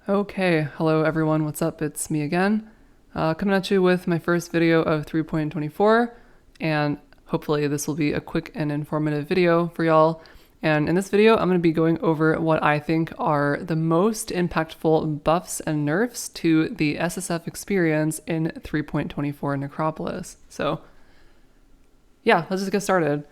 Okay, hello everyone, what's up? It's me again, coming at you with my first video of 3.24, and hopefully this will be a quick and informative video for y'all. And in this video, I'm going to be going over what I think are the most impactful buffs and nerfs to the SSF experience in 3.24 Necropolis. So yeah, let's just get started.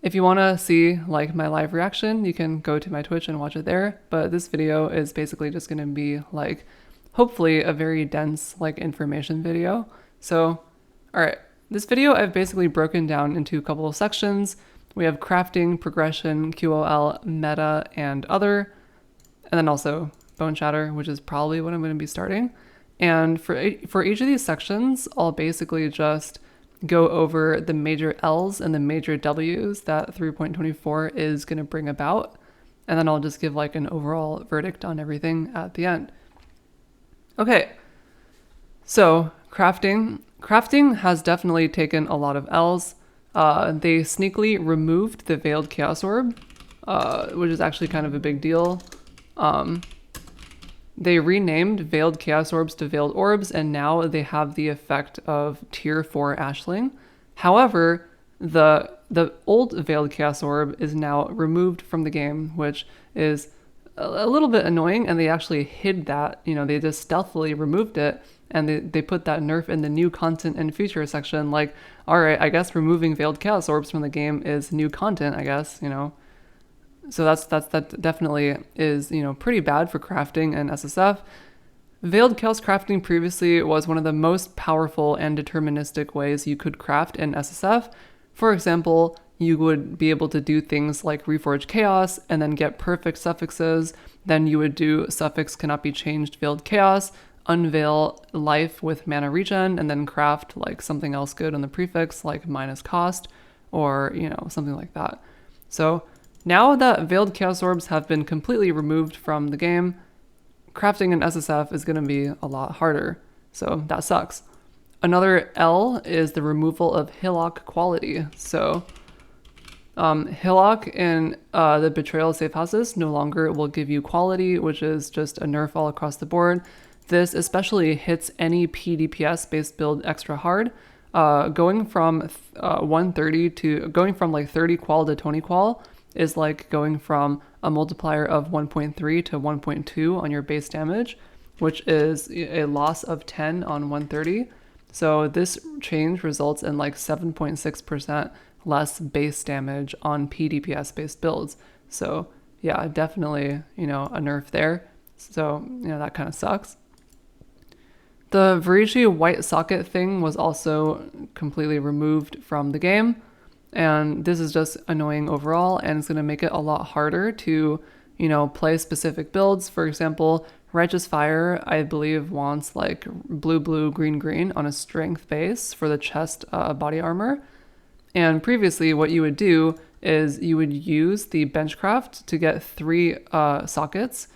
If you want to see like my live reaction, you can go to my Twitch and watch it there. But this video is basically just going to be like, hopefully a very dense like information video. So, all right, this video I've basically broken down into a couple of sections. We have crafting, progression, QOL, meta, and other, and then also boneshatter, which is probably what I'm going to be starting. And for each of these sections, I'll basically just go over the major L's and the major W's that 3.24 is going to bring about, and then I'll just give like an overall verdict on everything at the end. Okay, so crafting has definitely taken a lot of L's. They sneakily removed the Veiled Chaos Orb, which is actually kind of a big deal. They renamed Veiled Chaos Orbs to Veiled Orbs, and now they have the effect of Tier 4 Ashling. However, the old Veiled Chaos Orb is now removed from the game, which is a little bit annoying, and they actually hid that. You know, they just stealthily removed it, and they put that nerf in the new content and feature section. Like, all right, I guess removing Veiled Chaos Orbs from the game is new content, I guess, you know. So that definitely is, you know, pretty bad for crafting and SSF. Veiled Chaos crafting previously was one of the most powerful and deterministic ways you could craft in SSF. For example, you would be able to do things like reforge chaos and then get perfect suffixes. Then you would do suffix cannot be changed veiled chaos, unveil life with mana regen, and then craft like something else good on the prefix like minus cost or, you know, something like that. So now that Veiled Chaos Orbs have been completely removed from the game, crafting in SSF is going to be a lot harder, so that sucks. Another L is the removal of Hillock quality. So Hillock in the Betrayal safe houses no longer will give you quality, which is just a nerf all across the board. This especially hits any PDPS based build extra hard. Going from 130 to going from like 30 qual to 20 qual is like going from a multiplier of 1.3 to 1.2 on your base damage, which is a loss of 10 on 130. So this change results in like 7.6% less base damage on PDPS based builds. So yeah, definitely, you know, a nerf there. So, you know, that kind of sucks. The Varici white socket thing was also completely removed from the game. And this is just annoying overall, and it's going to make it a lot harder to, you know, play specific builds. For example, Righteous Fire, I believe, wants like blue, green on a strength base for the chest body armor. And previously, what you would do is you would use the benchcraft to get three socket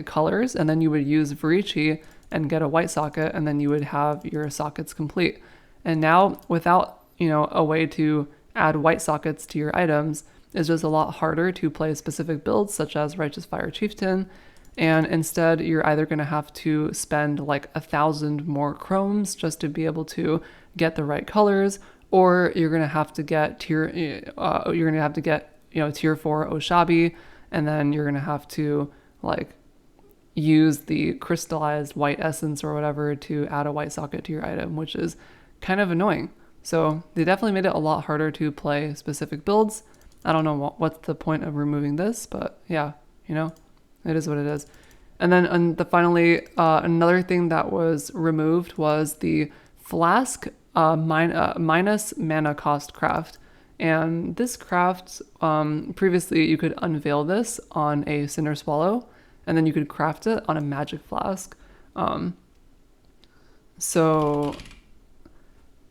colors, and then you would use Varici and get a white socket, and then you would have your sockets complete. And now, without, you know, a way to add white sockets to your items, is just a lot harder to play specific builds such as Righteous Fire Chieftain, and instead you're either going to have to spend like 1,000 more chromes just to be able to get the right colors, or you're going to have to get tier 4 Oshabi, and then you're going to have to like use the crystallized white essence or whatever to add a white socket to your item, which is kind of annoying. So they definitely made it a lot harder to play specific builds. I don't know what's the point of removing this, but yeah, you know, it is what it is. And then finally, another thing that was removed was the flask minus mana cost craft. And this craft, previously you could unveil this on a Cinder Swallow, and then you could craft it on a magic flask.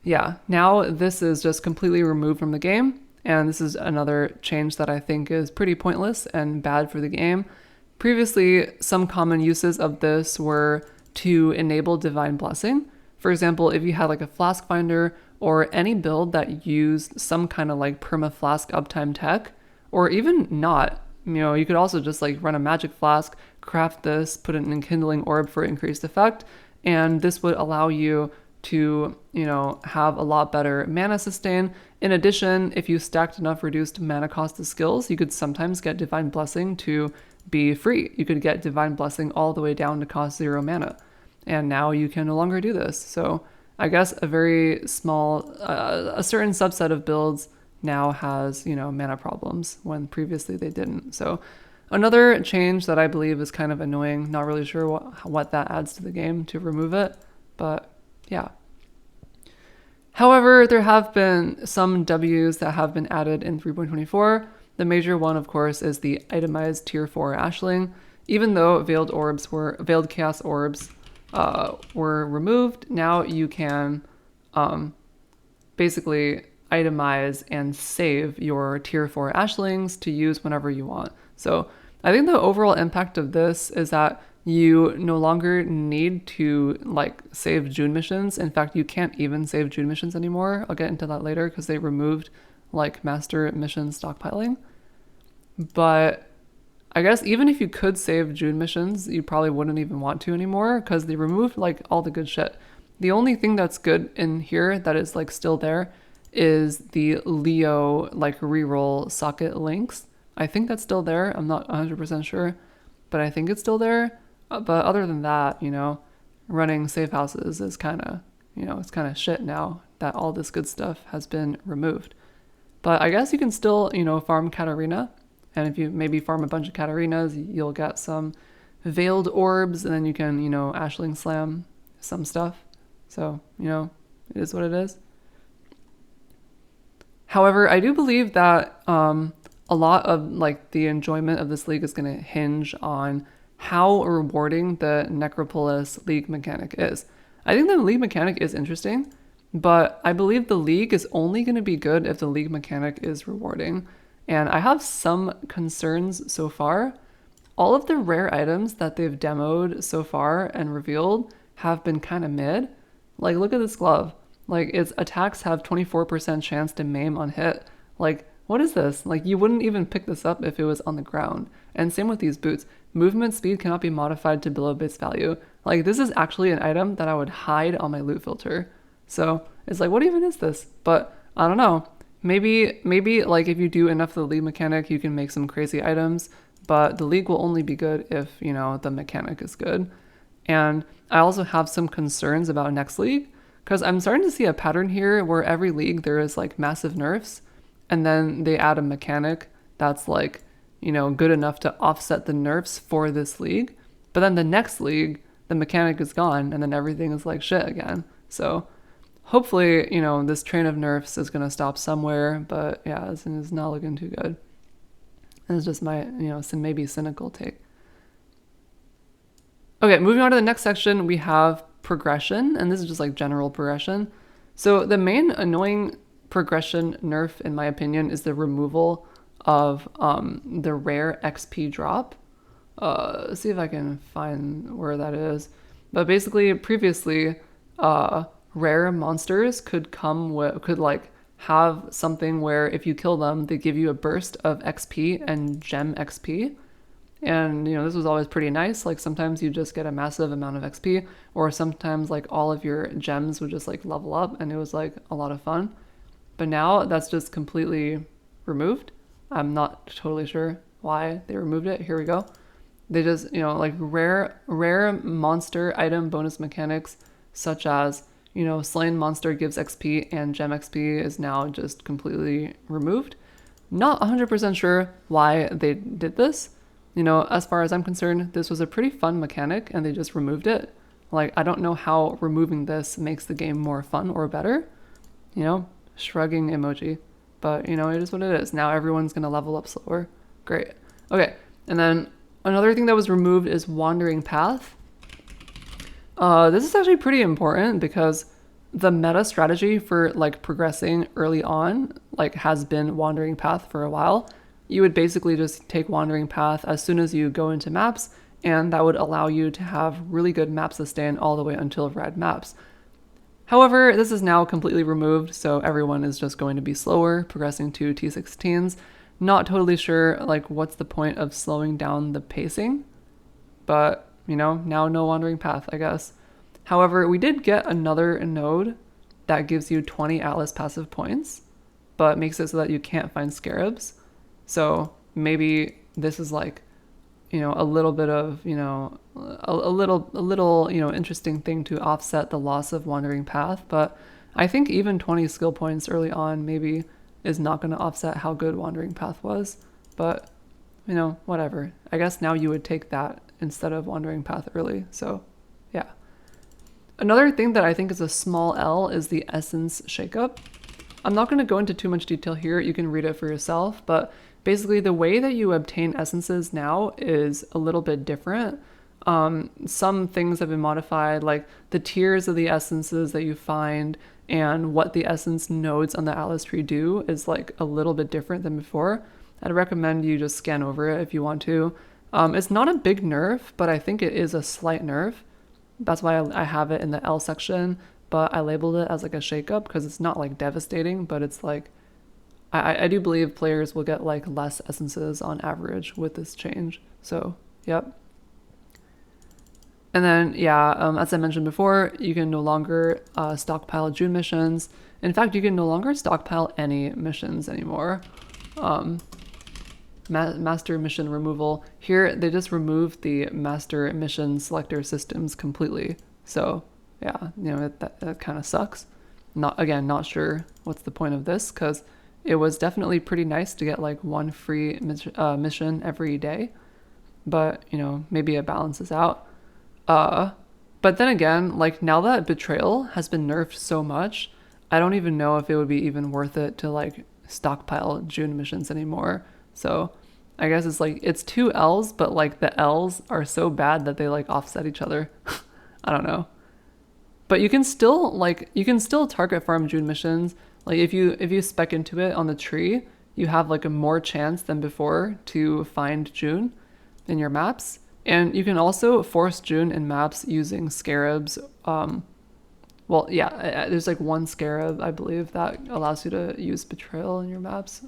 Yeah, now this is just completely removed from the game, and this is another change that I think is pretty pointless and bad for the game. Previously, some common uses of this were to enable Divine Blessing. For example, if you had like a Flask Finder or any build that used some kind of like perma-flask uptime tech, or even not, you could also just like run a magic flask, craft this, put an enkindling orb for increased effect, and this would allow you to, have a lot better mana sustain. In addition, if you stacked enough reduced mana cost of skills, you could sometimes get Divine Blessing to be free. You could get Divine Blessing all the way down to cost 0 mana. And now you can no longer do this. So I guess a very small, a certain subset of builds now has, mana problems when previously they didn't. So another change that I believe is kind of annoying, not really sure what that adds to the game to remove it, but yeah. However, there have been some Ws that have been added in 3.24. The major one, of course, is the itemized tier 4 Ashling. Even though Veiled Chaos Orbs were removed, now you can basically itemize and save your tier 4 Ashlings to use whenever you want. So I think the overall impact of this is that you no longer need to like save June missions. In fact, you can't even save June missions anymore. I'll get into that later because they removed like master mission stockpiling. But I guess even if you could save June missions, you probably wouldn't even want to anymore because they removed like all the good shit. The only thing that's good in here that is like still there is the Leo like reroll socket links. I think that's still there. I'm not 100% sure, but I think it's still there. But other than that, running safe houses is kind of, it's kind of shit now that all this good stuff has been removed. But I guess you can still, farm Katarina. And if you maybe farm a bunch of Katarinas, you'll get some veiled orbs, and then you can, Ashling slam some stuff. So, it is what it is. However, I do believe that a lot of like the enjoyment of this league is going to hinge on how rewarding the Necropolis league mechanic is. I think the league mechanic is interesting, but I believe the league is only going to be good if the league mechanic is rewarding. And I have some concerns so far. All of the rare items that they've demoed so far and revealed have been kind of mid. Like, look at this glove. Like, its attacks have 24% chance to maim on hit. Like, what is this? Like, you wouldn't even pick this up if it was on the ground. And same with these boots. Movement speed cannot be modified to below base value. Like, this is actually an item that I would hide on my loot filter. So it's like, what even is this? But I don't know. Maybe like if you do enough of the league mechanic, you can make some crazy items, but the league will only be good if, the mechanic is good. And I also have some concerns about next league because I'm starting to see a pattern here where every league there is like massive nerfs and then they add a mechanic that's like, good enough to offset the nerfs for this league. But then the next league, the mechanic is gone and then everything is like shit again. So hopefully, this train of nerfs is going to stop somewhere, but yeah, it's not looking too good. And it's just my, some maybe cynical take. Okay, moving on to the next section, we have progression, and this is just like general progression. So the main annoying progression nerf, in my opinion, is the removal of the rare XP drop. Let's see if I can find where that is. But basically, previously, rare monsters could have something where if you kill them, they give you a burst of XP and gem XP. And, this was always pretty nice. Like sometimes you just get a massive amount of XP, or sometimes like all of your gems would just like level up and it was like a lot of fun. But now that's just completely removed. I'm not totally sure why they removed it. Here we go. They just, like rare monster item bonus mechanics such as, slain monster gives XP and gem XP is now just completely removed. Not 100% sure why they did this. As far as I'm concerned, this was a pretty fun mechanic and they just removed it. Like, I don't know how removing this makes the game more fun or better. Shrugging emoji. But, it is what it is. Now everyone's going to level up slower. Great. Okay. And then another thing that was removed is Wandering Path. This is actually pretty important because the meta strategy for like progressing early on has been Wandering Path for a while. You would basically just take Wandering Path as soon as you go into maps, and that would allow you to have really good map sustain all the way until red maps. However, this is now completely removed, so everyone is just going to be slower, progressing to T16s. Not totally sure like what's the point of slowing down the pacing, but now no wandering path, I guess. However, we did get another node that gives you 20 Atlas passive points, but makes it so that you can't find scarabs. So maybe this is like, a little bit of, a little, interesting thing to offset the loss of wandering path. But I think even 20 skill points early on maybe is not going to offset how good wandering path was. But, whatever. I guess now you would take that instead of wandering path early. So yeah. Another thing that I think is a small L is the essence shakeup. I'm not going to go into too much detail here. You can read it for yourself, but basically the way that you obtain essences now is a little bit different. Some things have been modified, like the tiers of the essences that you find and what the essence nodes on the Atlas tree do is like a little bit different than before. I'd recommend you just scan over it if you want to. It's not a big nerf, but I think it is a slight nerf. That's why I have it in the L section, but I labeled it as like a shakeup because it's not like devastating, but it's like, I do believe players will get like less essences on average with this change. So, yep. And then, yeah, as I mentioned before, you can no longer stockpile June missions. In fact, you can no longer stockpile any missions anymore. Master mission removal. Here, they just removed the master mission selector systems completely. So, yeah, that kind of sucks. Not sure what's the point of this, because it was definitely pretty nice to get like one free mission every day. But, maybe it balances out. But then again, like now that Betrayal has been nerfed so much, I don't even know if it would be even worth it to like stockpile June missions anymore. So I guess it's like, it's two L's, but like the L's are so bad that they like offset each other. I don't know. But you can still target farm June missions. Like if you spec into it on the tree, you have like a more chance than before to find June in your maps. And you can also force June in maps using scarabs. Well, yeah, there's like one scarab, I believe, that allows you to use Betrayal in your maps.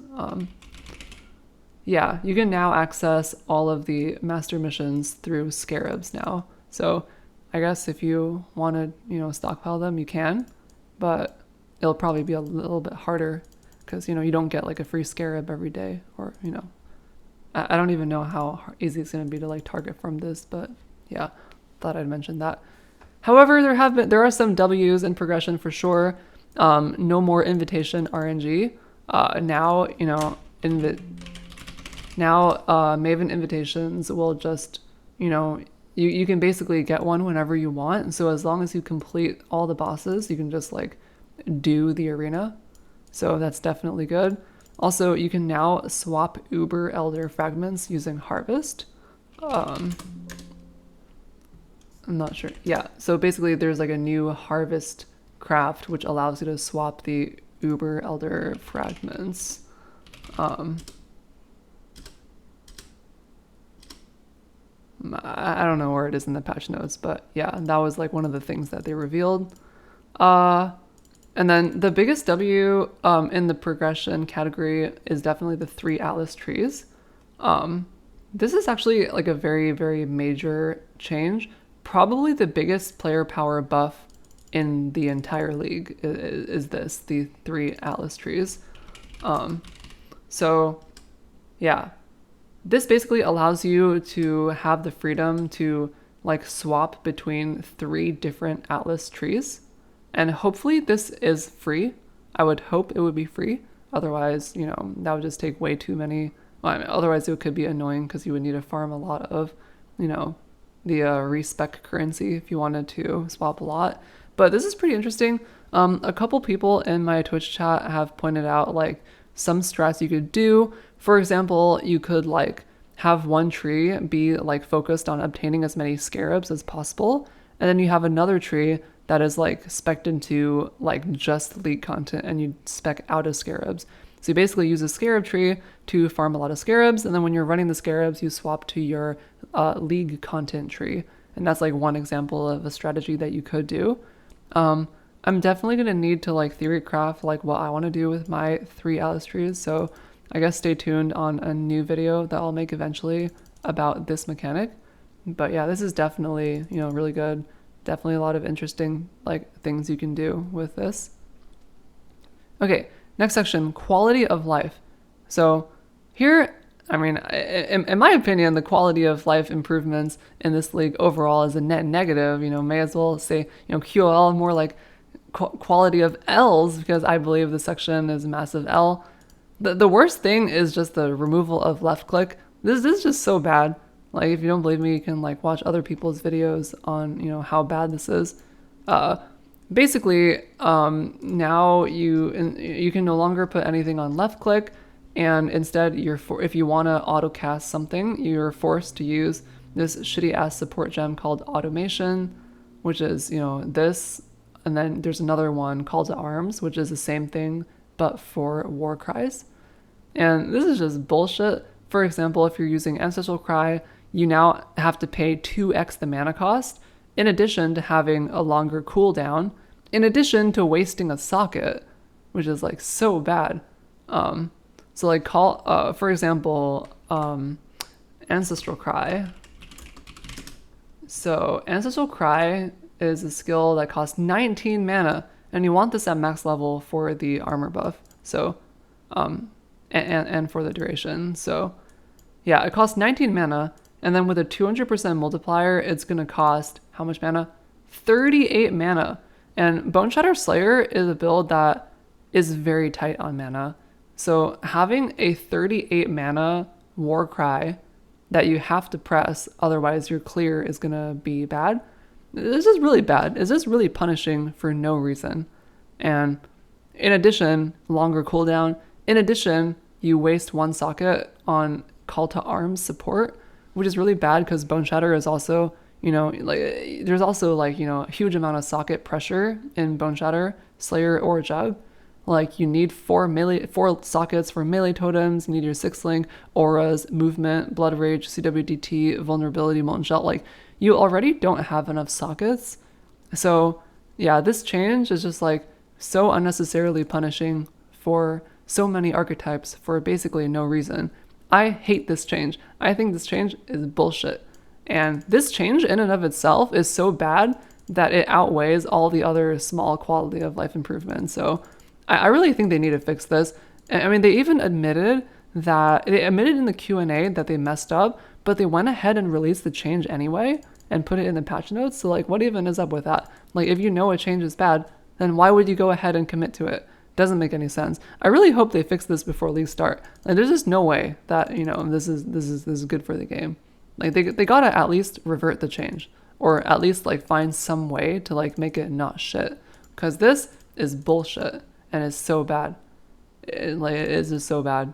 Yeah, you can now access all of the master missions through scarabs now. So I guess if you want to, stockpile them, you can, but it'll probably be a little bit harder because, you don't get like a free scarab every day, or, I don't even know how easy it's going to be to like target from this, but yeah, thought I'd mention that. However, there are some W's in progression for sure. No more invitation RNG. Now Maven invitations will just, you can basically get one whenever you want. So as long as you complete all the bosses, you can just like do the arena. So that's definitely good. Also, you can now swap Uber Elder fragments using Harvest. I'm not sure. Yeah, so basically there's like a new Harvest craft which allows you to swap the Uber Elder fragments. I don't know where it is in the patch notes, but yeah, that was like one of the things that they revealed. And then the biggest W in the progression category is definitely the 3 Atlas trees. This is actually like a very, very major change. Probably the biggest player power buff in the entire league is the 3 Atlas trees. So yeah, this basically allows you to have the freedom to like swap between 3 different Atlas trees. And hopefully this is free. I would hope it would be free. Otherwise, that would just take way too many. Well, I mean, otherwise it could be annoying because you would need to farm a lot of, the respec currency if you wanted to swap a lot. But this is pretty interesting. A couple people in my Twitch chat have pointed out like some strats you could do. For example, you could like have one tree be like focused on obtaining as many scarabs as possible. And then you have another tree that is like spec'd into like just league content and you spec out of scarabs. So you basically use a scarab tree to farm a lot of scarabs, and then when you're running the scarabs, you swap to your league content tree. And that's like one example of a strategy that you could do. I'm definitely going to need to like theory craft like what I want to do with my 3 Atlas trees. So I guess stay tuned on a new video that I'll make eventually about this mechanic. But yeah, this is definitely, you know, really good. Definitely a lot of interesting like things you can do with this. Okay, next section, quality of life. So here, I mean, in my opinion, the quality of life improvements in this league overall is a net negative. You know, may as well say, you know, QOL, more like quality of L's, because I believe the section is massive L. The worst thing is just the removal of left click. This is just so bad. Like, if you don't believe me, you can like watch other people's videos on, you know, how bad this is. Basically, now you can no longer put anything on left click, and instead if you want to auto cast something, you're forced to use this shitty ass support gem called automation, which is, you know, this, and then there's another one, call to arms, which is the same thing but for war cries. And this is just bullshit. For example, if you're using Ancestral Cry, you now have to pay 2x the mana cost, in addition to having a longer cooldown, in addition to wasting a socket, which is like so bad. So like for example, Ancestral Cry. So Ancestral Cry is a skill that costs 19 mana, and you want this at max level for the armor buff. So, and for the duration. So yeah, it costs 19 mana, and then with a 200% multiplier, it's gonna cost how much mana? 38 mana. And Boneshatter Slayer is a build that is very tight on mana. So having a 38 mana war cry that you have to press, otherwise your clear is gonna be bad. This is really bad. It's just really punishing for no reason. And in addition, longer cooldown. In addition, you waste one socket on call to arms support, which is really bad because Boneshatter is also, you know, like there's also like, you know, a huge amount of socket pressure in Boneshatter, Slayer, or Jug. Like you need four sockets for melee totems, you need your 6-link, auras, movement, blood rage, CWDT, vulnerability, molten shell. Like you already don't have enough sockets. So yeah, this change is just like so unnecessarily punishing for so many archetypes for basically no reason. I hate this change. I think this change is bullshit. And this change in and of itself is so bad that it outweighs all the other small quality of life improvements. So I really think they need to fix this. I mean, they even admitted in the Q&A that they messed up, but they went ahead and released the change anyway and put it in the patch notes. So like, what even is up with that? Like, if you know a change is bad, then why would you go ahead and commit to it? Doesn't make any sense. I really hope they fix this before leagues start. Like, there's just no way that, you know, this is good for the game. Like they gotta at least revert the change, or at least like find some way to like make it not shit, because this is bullshit and it's so bad. It is just so bad.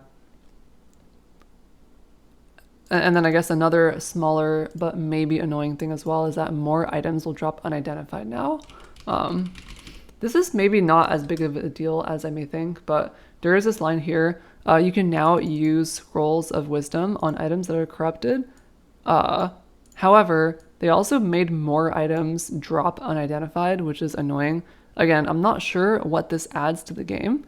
And then I guess another smaller but maybe annoying thing as well is that more items will drop unidentified now. This is maybe not as big of a deal as I may think, but there is this line here. You can now use Scrolls of Wisdom on items that are corrupted. However, they also made more items drop unidentified, which is annoying. Again, I'm not sure what this adds to the game,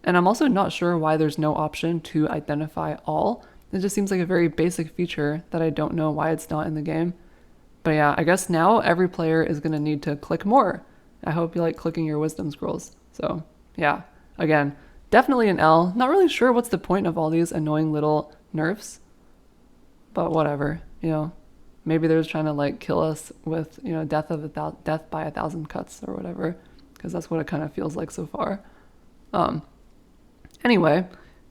and I'm also not sure why there's no option to identify all. It just seems like a very basic feature that I don't know why it's not in the game. But yeah, I guess now every player is going to need to click more. I hope you like clicking your wisdom scrolls. So yeah, again, definitely an L. Not really sure what's the point of all these annoying little nerfs, but whatever, you know. Maybe they're just trying to like kill us with, you know, death by 1,000 cuts or whatever, because that's what it kind of feels like so far. Anyway,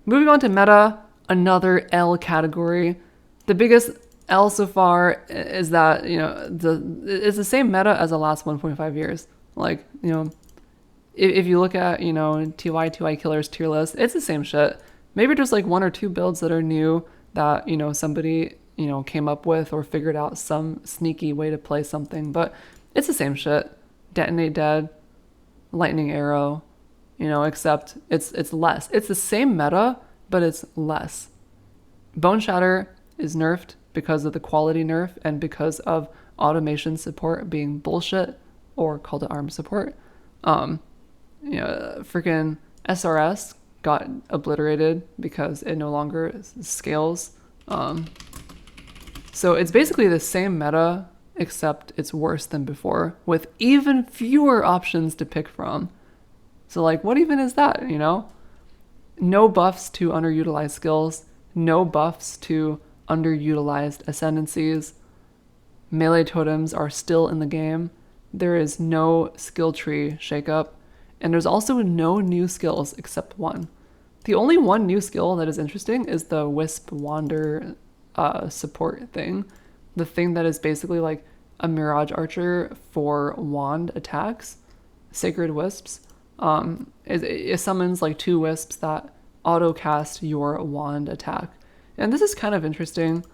moving on to meta, another L category. The biggest L so far is that, you know, it's the same meta as the last 1.5 years. Like, you know, if you look at, you know, TY Killers tier list, it's the same shit. Maybe just like one or two builds that are new that, you know, somebody, you know, came up with or figured out some sneaky way to play something, but it's the same shit. Detonate Dead, Lightning Arrow, you know, except it's less. It's the same meta, but it's less. Boneshatter is nerfed because of the quality nerf and because of automation support being bullshit, or call to arms support. You know, freaking SRS got obliterated because it no longer scales. So it's basically the same meta, except it's worse than before, with even fewer options to pick from. So like, what even is that, you know? No buffs to underutilized skills, no buffs to underutilized ascendancies. Melee totems are still in the game. There is no skill tree shakeup, and there's also no new skills except one. The only one new skill that is interesting is the Wisp Wander support thing. The thing that is basically like a Mirage Archer for wand attacks, Sacred Wisps. It summons like 2 wisps that auto cast your wand attack. And this is kind of interesting.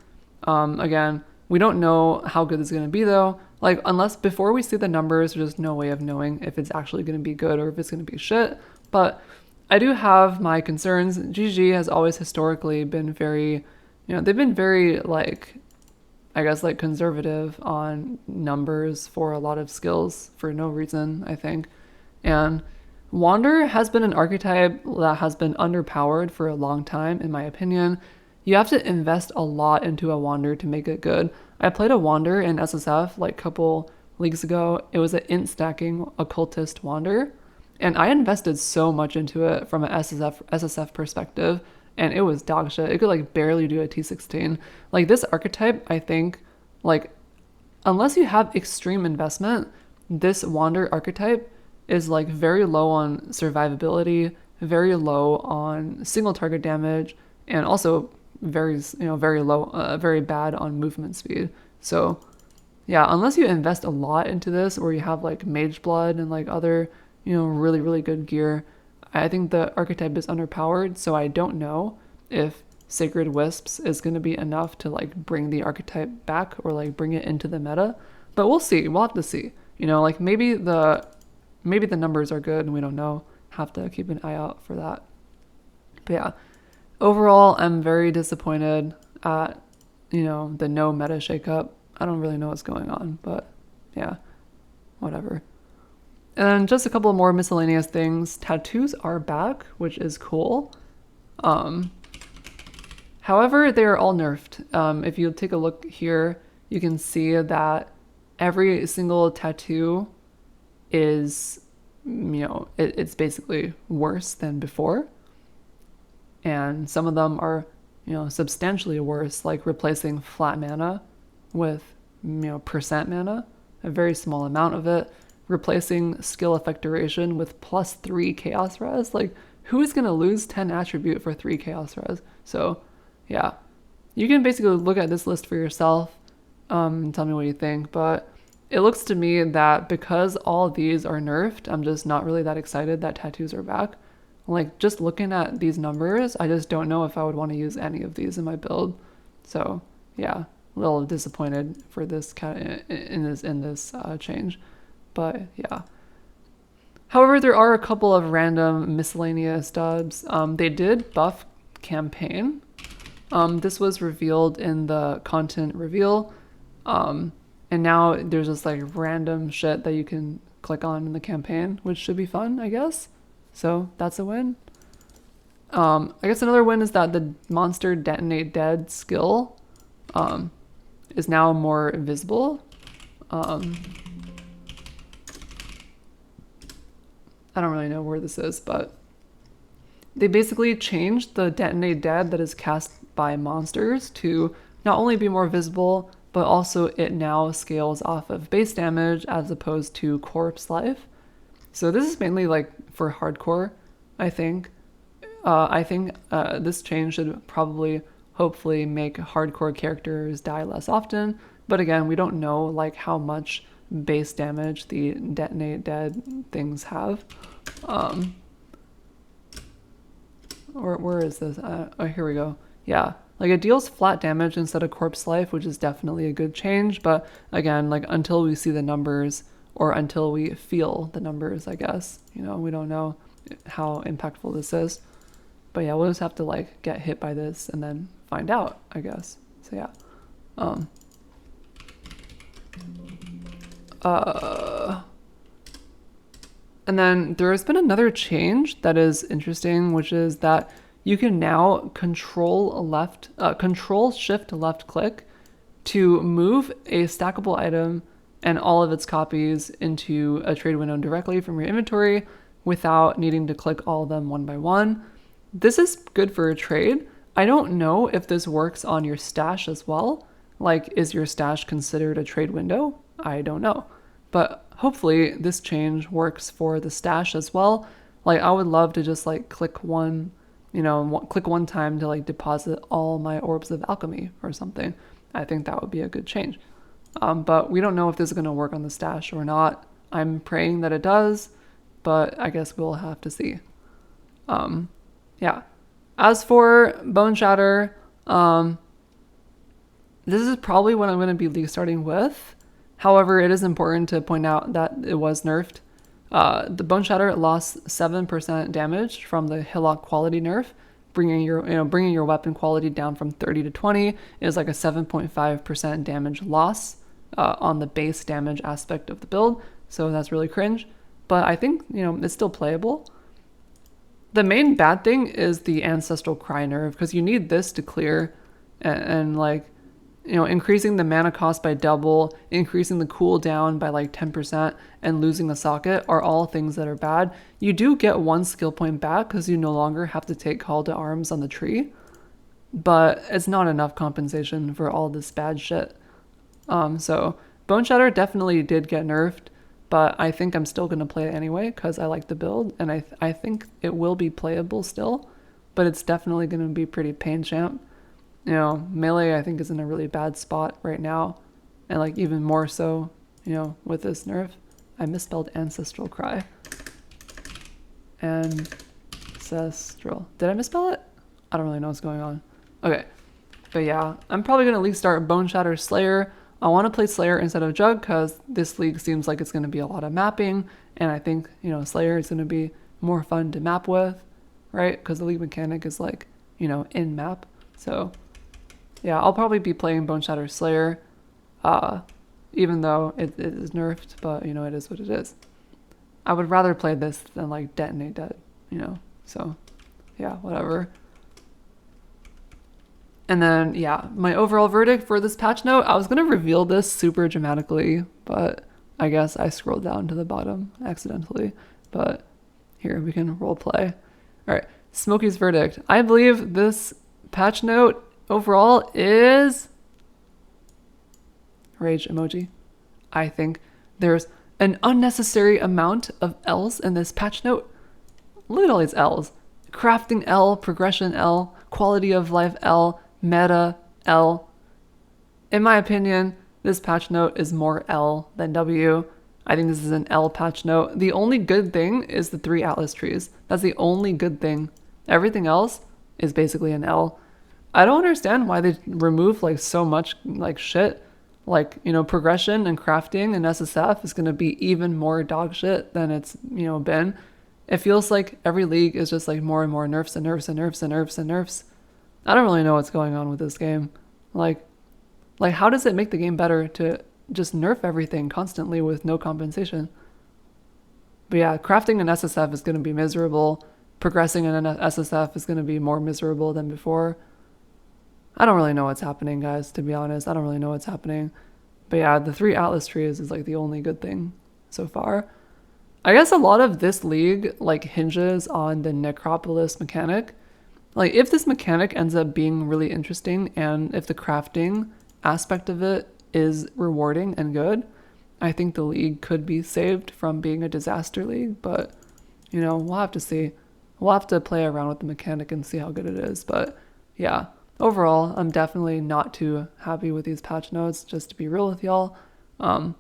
Again, we don't know how good it's going to be though. Like, unless before we see the numbers, there's no way of knowing if it's actually going to be good or if it's going to be shit. But I do have my concerns. GG has always historically been very, you know, they've been very like, I guess like conservative on numbers for a lot of skills for no reason, I think. And Wander has been an archetype that has been underpowered for a long time, in my opinion. You have to invest a lot into a Wander to make it good. I played a Wander in SSF like a couple leagues ago. It was an int stacking occultist Wander, and I invested so much into it from an SSF perspective, and it was dog shit. It could like barely do a T16. Like this archetype, I think, like unless you have extreme investment, this Wander archetype is like very low on survivability, very low on single target damage, and also very low, very bad on movement speed. So yeah, unless you invest a lot into this, or you have like Mage Blood and like other, you know, really, really good gear, I think the archetype is underpowered. So I don't know if Sacred Wisps is going to be enough to like bring the archetype back or like bring it into the meta, but we'll see. We'll have to see, you know, like maybe the numbers are good and we don't know. Have to keep an eye out for that. But yeah, overall, I'm very disappointed at, you know, the no meta shakeup. I don't really know what's going on, but yeah, whatever. And just a couple more miscellaneous things. Tattoos are back, which is cool. However, they are all nerfed. If you take a look here, you can see that every single tattoo is, you know, it's basically worse than before. And some of them are, you know, substantially worse, like replacing flat mana with, you know, percent mana, a very small amount of it, replacing skill effect duration with +3 chaos res. Like, who is going to lose 10 attribute for 3 chaos res? So yeah, you can basically look at this list for yourself, tell me what you think, but it looks to me that because all of these are nerfed, I'm just not really that excited that tattoos are back. Like, just looking at these numbers, I just don't know if I would want to use any of these in my build. So yeah, a little disappointed for this in this change, but yeah. However, there are a couple of random miscellaneous dubs. They did buff campaign. This was revealed in the content reveal. And now there's just like random shit that you can click on in the campaign, which should be fun, I guess. So that's a win. I guess another win is that the monster detonate dead skill is now more visible. I don't really know where this is, but they basically changed the detonate dead that is cast by monsters to not only be more visible, but also it now scales off of base damage as opposed to corpse life. So this is mainly like for hardcore, I think. This change should probably, hopefully, make hardcore characters die less often. But again, we don't know like how much base damage the detonate dead things have. Or where is this? Oh, here we go. Yeah, like it deals flat damage instead of corpse life, which is definitely a good change. But again, like until we see the numbers or until we feel the numbers, I guess, you know, we don't know how impactful this is. But yeah, we'll just have to like get hit by this and then find out, I guess. So yeah. And then there has been another change that is interesting, which is that you can now control shift left click to move a stackable item and all of its copies into a trade window directly from your inventory without needing to click all of them one by one. This is good for a trade. I don't know if this works on your stash as well. Like, is your stash considered a trade window? I don't know. But hopefully this change works for the stash as well. Like, I would love to just like click one time to like deposit all my orbs of alchemy or something. I think that would be a good change. But we don't know if this is going to work on the stash or not. I'm praying that it does, but I guess we'll have to see. Yeah. As for boneshatter, this is probably what I'm going to be league starting with. However, it is important to point out that it was nerfed. The boneshatter lost 7% damage from the Hillock quality nerf, bringing your weapon quality down from 30 to 20. It is like a 7.5% damage loss on the base damage aspect of the build. So that's really cringe. But I think, it's still playable. The main bad thing is the Ancestral Cry nerf, because you need this to clear and increasing the mana cost by double, increasing the cooldown by like 10%, and losing the socket are all things that are bad. You do get one skill point back because you no longer have to take Call to Arms on the tree, but it's not enough compensation for all this bad shit. So boneshatter definitely did get nerfed, but I think I'm still going to play it anyway because I like the build, and I think it will be playable still, but it's definitely going to be pretty PainChamp. Melee I think is in a really bad spot right now, and like even more so, with this nerf. I misspelled Ancestral Cry. Ancestral. Did I misspell it? I don't really know what's going on. Okay. But yeah, I'm probably going to league start boneshatter Slayer. I want to play Slayer instead of Jug because this league seems like it's going to be a lot of mapping, and I think, Slayer is going to be more fun to map with, right? Because the league mechanic is like, in map. So yeah, I'll probably be playing boneshatter Slayer, even though it is nerfed, but it is what it is. I would rather play this than like Detonate Dead, so yeah, whatever. And then, yeah, my overall verdict for this patch note, I was going to reveal this super dramatically, but I guess I scrolled down to the bottom accidentally. But here, we can role play. All right, Smokey's verdict. I believe this patch note overall is rage emoji. I think there's an unnecessary amount of L's in this patch note. Look at all these L's. Crafting L, progression L, quality of life L, meta L. In my opinion, this patch note is more L than W. I think this is an L patch note. The only good thing is the 3 Atlas trees. That's the only good thing. Everything else is basically an L. I don't understand why they remove like so much like shit. Like, progression and crafting and SSF is going to be even more dog shit than it's, been. It feels like every league is just like more and more nerfs and nerfs and nerfs and nerfs and nerfs. I don't really know what's going on with this game. Like how does it make the game better to just nerf everything constantly with no compensation? But yeah, crafting an SSF is going to be miserable. Progressing in an SSF is going to be more miserable than before. I don't really know what's happening, guys, to be honest. I don't really know what's happening. But yeah, the 3 Atlas trees is like the only good thing so far. I guess a lot of this league like hinges on the Necropolis mechanic. Like, if this mechanic ends up being really interesting and if the crafting aspect of it is rewarding and good, I think the league could be saved from being a disaster league. But, we'll have to see. We'll have to play around with the mechanic and see how good it is. But yeah, overall, I'm definitely not too happy with these patch notes, just to be real with y'all. And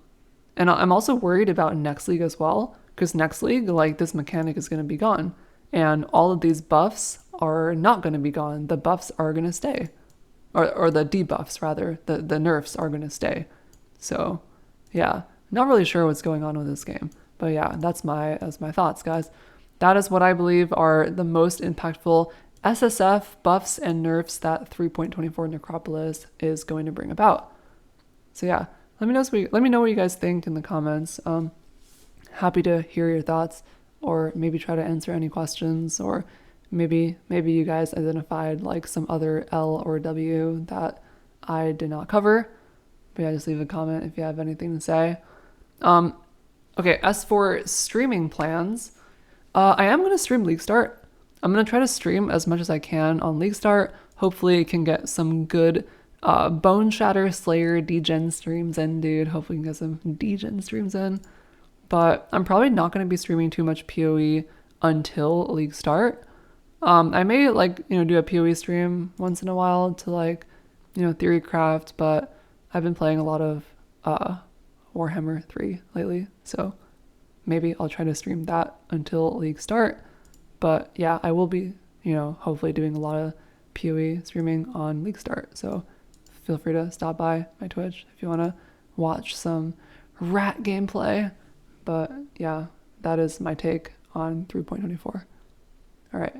I'm also worried about next league as well, because next league, like, this mechanic is going to be gone. And all of these buffs are not going to be gone. The buffs are going to stay. Or the debuffs, rather. The nerfs are going to stay. So, yeah. Not really sure what's going on with this game. But yeah, that's my thoughts, guys. That is what I believe are the most impactful SSF buffs and nerfs that 3.24 Necropolis is going to bring about. So yeah, let me know what you guys think in the comments. Happy to hear your thoughts. or maybe try to answer any questions, or maybe you guys identified like some other L or W that I did not cover. But yeah, just leave a comment if you have anything to say. Okay, as for streaming plans, I am going to stream League Start. I'm going to try to stream as much as I can on League Start. Hopefully, can get some good boneshatter Slayer degen streams in, dude. Hopefully, we can get some degen streams in. But I'm probably not going to be streaming too much PoE until League Start. I may do a PoE stream once in a while to theorycraft, but I've been playing a lot of Warhammer 3 lately, so maybe I'll try to stream that until League Start. But yeah, I will be, hopefully doing a lot of PoE streaming on League Start, so feel free to stop by my Twitch if you want to watch some rat gameplay. But yeah, that is my take on 3.24. All right.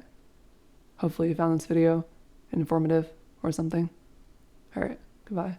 Hopefully you found this video informative or something. All right. Goodbye.